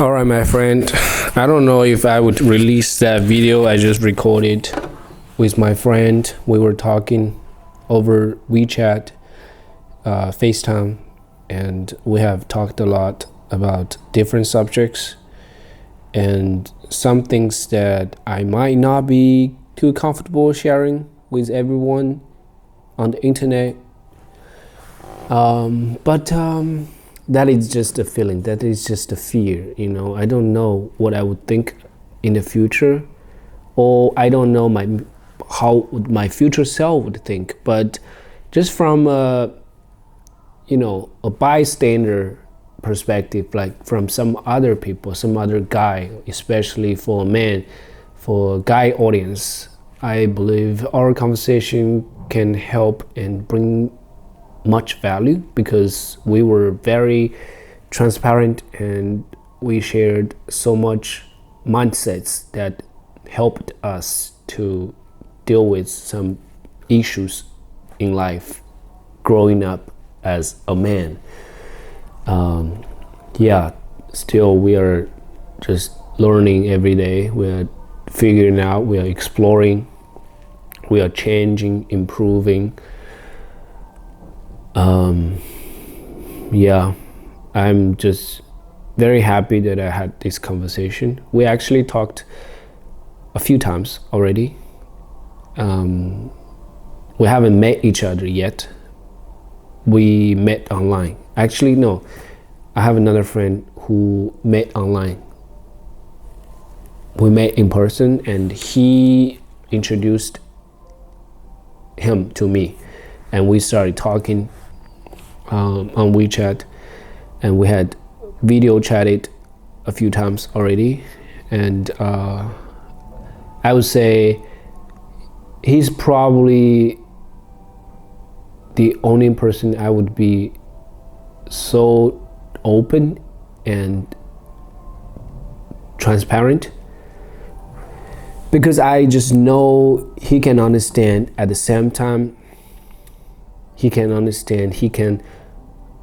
All right, my friend. I don't know if I would release that video I just recorded with my friend. We were talking over WeChat, FaceTime, and we have talked a lot about different subjects and some things that I might not be too comfortable sharing with everyone on the internet. But that is just a feeling, that is just a fear, I don't know what I would think in the future, or I don't know how my future self would think. But just from a bystander perspective, like from some other people, some other guy, especially for a man, for a guy audience, I believe our conversation can help and bring much value, because we were very transparent and we shared so much mindsets that helped us to deal with some issues in life growing up as a man. Still we are just learning every day. We are figuring out, we are exploring, we are changing, improving. I'm just very happy that I had this conversation. We actually talked a few times already. We haven't met each other yet. We met online. Actually, no, I have another friend who met online. We met in person and he introduced him to me, and we started talking on WeChat, and we had video chatted a few times already. And I would say he's probably the only person I would be so open and transparent, because I just know he can understand. At the same time, he can understand, he can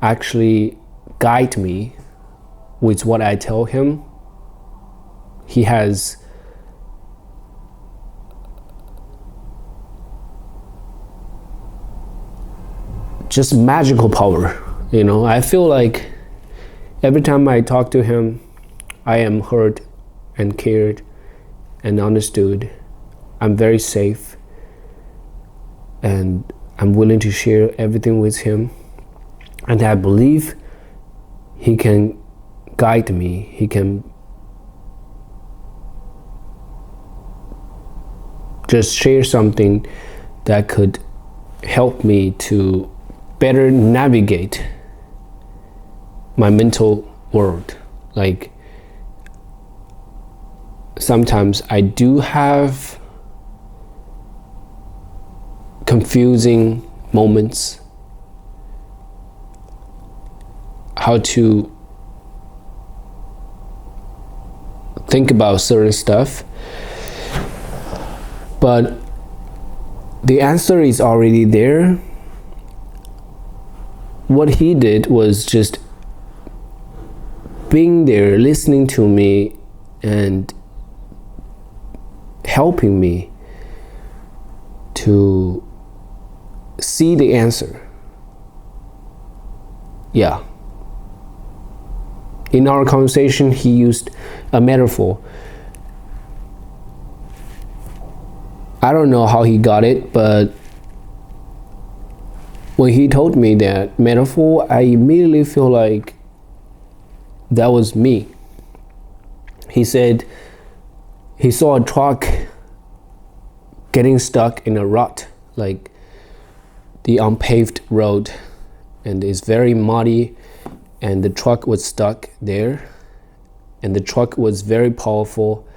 actually guide me with what I tell him. He has just magical power, I feel like every time I talk to him, I am heard and cared and understood. I'm very safe, and I'm willing to share everything with him, and I believe he can guide me. He can just share something that could help me to better navigate my mental world. Like, sometimes I do have confusing moments, how to think about certain stuff, but the answer is already there. What he did was just being there, listening to me and helping me to see the answer. In our conversation, he used a metaphor. I don't know how he got it, but when he told me that metaphor, I immediately feel like that was me. He said he saw a truck getting stuck in a rut, like the unpaved road, and it's very muddy, and the truck was stuck there, and the truck was very powerful,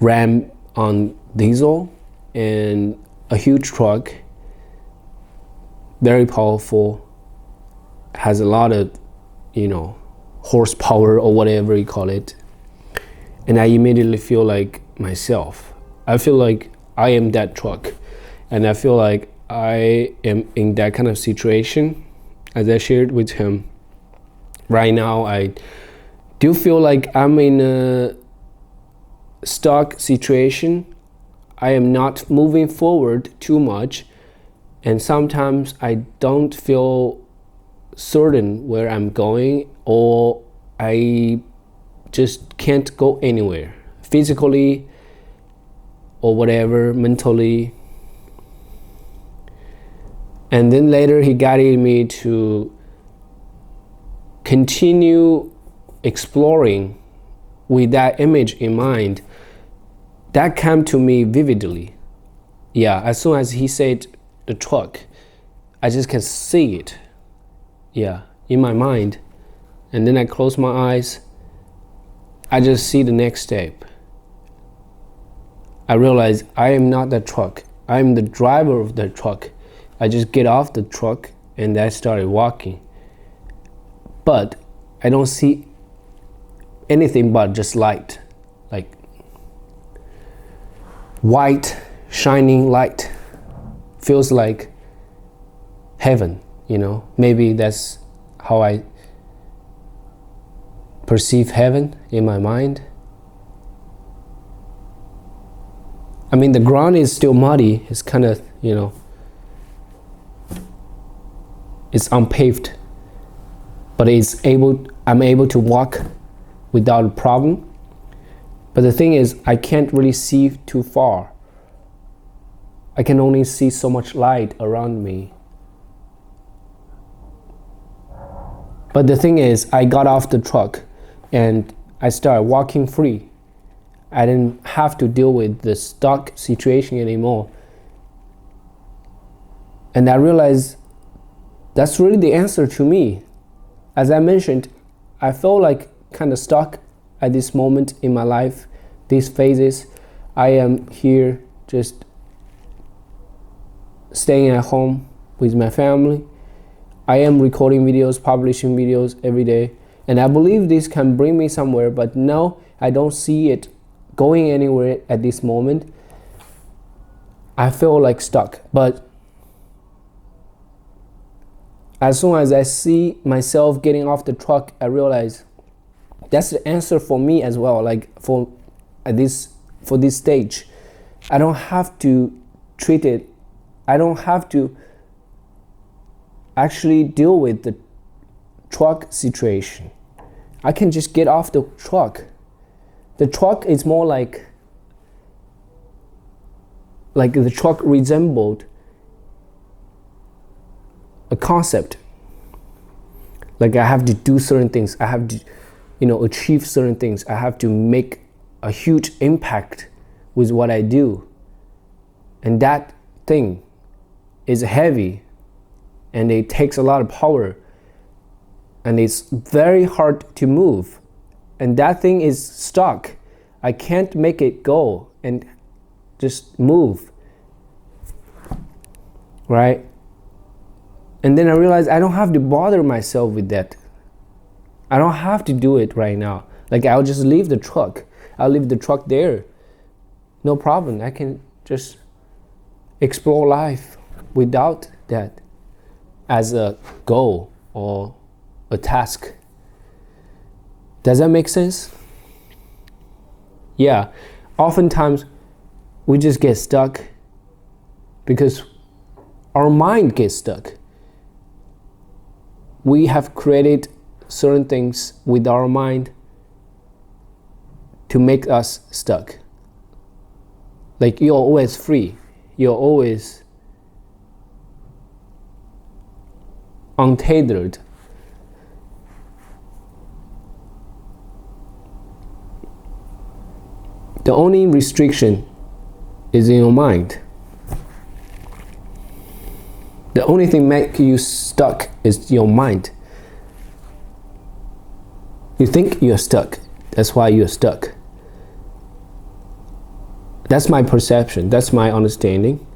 ran on diesel, and a huge truck, very powerful, has a lot of horsepower or whatever you call it. And I immediately feel like myself. I feel like I am that truck, and I feel like I am in that kind of situation. As I shared with him, right now I Do you feel like I'm in a stuck situation? I am not moving forward too much, and sometimes I don't feel certain where I'm going, or I just can't go anywhere physically or whatever, mentally. And then later he guided me to continue exploring with that image in mind. That came to me vividly. Yeah, as soon as he said the truck, I just can see it. Yeah, in my mind. And then I close my eyes. I just see the next step. I realize I am not the truck. I am the driver of the truck. I just get off the truck and I started walking. But I don't see anything but just light. Like white, shining light. Feels like heaven, you know? Maybe that's how I perceive heaven in my mind. I mean, the ground is still muddy. It's kind of, you know, it's unpaved, but I'm able to walk without a problem. But the thing is, I can't really see too far. I can only see so much light around me. But the thing is, I got off the truck and I started walking free. I didn't have to deal with the stuck situation anymore. And I realized that's really the answer to me. As I mentioned, I felt like kind of stuck at this moment in my life, these phases. I am here just staying at home with my family. I am recording videos, publishing videos every day. And I believe this can bring me somewhere, but no, I don't see it going anywhere at this moment. I feel like stuck. But as soon as I see myself getting off the truck, I realize that's the answer for me as well. Like for this stage, I don't have to treat it. I don't have to actually deal with the truck situation. I can just get off the truck. The truck is more like the truck resembled a concept. Like I have to do certain things. I have to, achieve certain things. I have to make a huge impact with what I do. And that thing is heavy and it takes a lot of power and it's very hard to move. And that thing is stuck. I can't make it go and just move. Right? And then I realized I don't have to bother myself with that. I don't have to do it right now. Like I'll just leave the truck. I'll leave the truck there. No problem. I can just explore life without that as a goal or a task. Does that make sense? Yeah. Oftentimes we just get stuck because our mind gets stuck. We have created certain things with our mind to make us stuck. Like you're always free. You're always untethered. The only restriction is in your mind. The only thing make you stuck is your mind. You think you're stuck. That's why you're stuck. That's my perception. That's my understanding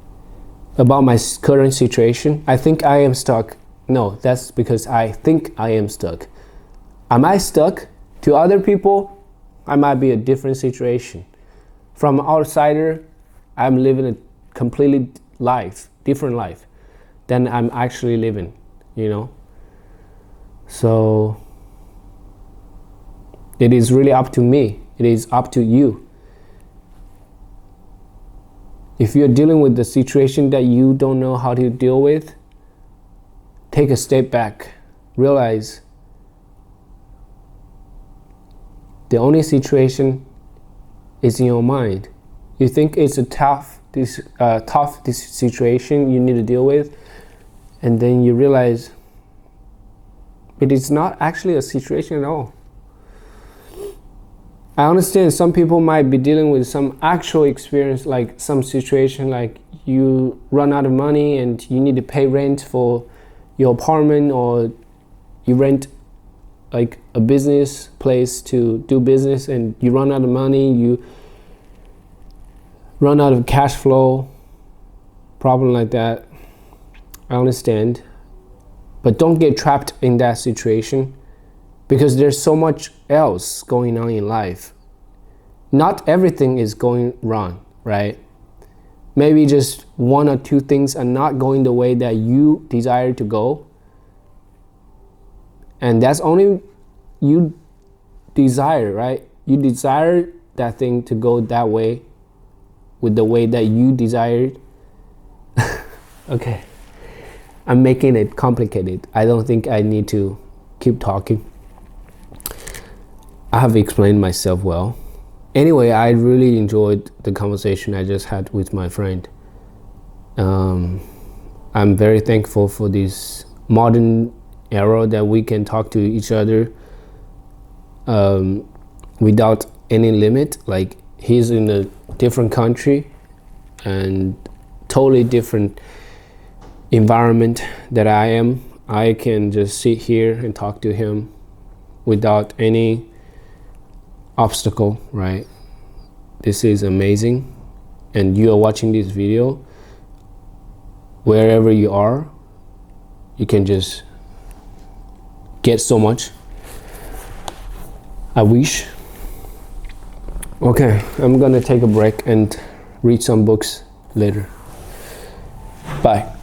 about my current situation. I think I am stuck. No, that's because I think I am stuck. Am I stuck? To other people, I might be a different situation. From an outsider, I'm living a completely different life than I'm actually living, So It is really up to me. It is up to you. If you're dealing with the situation that you don't know how to deal with, take a step back. Realize the only situation is in your mind. You think it's a tough situation you need to deal with, and then you realize it is not actually a situation at all. I understand some people might be dealing with some actual experience, like some situation like you run out of money and you need to pay rent for your apartment, or you rent like a business place to do business and you run out of money, you run out of cash flow, problem like that. I understand, but don't get trapped in that situation, because there's so much else going on in life. Not everything is going wrong, right? Maybe just one or two things are not going the way that you desire to go, and that's only you desire, right? You desire that thing to go that way, with the way that you desired. Okay, I'm making it complicated. I don't think I need to keep talking. I have explained myself well. Anyway, I really enjoyed the conversation I just had with my friend. I'm very thankful for this modern era that we can talk to each other without any limit. Like, he's in a different country and totally different environment that I am. I can just sit here and talk to him without any obstacle, right? This is amazing. And you are watching this video, wherever you are, you can just get so much. I wish. Okay, I'm gonna take a break and read some books later. Bye.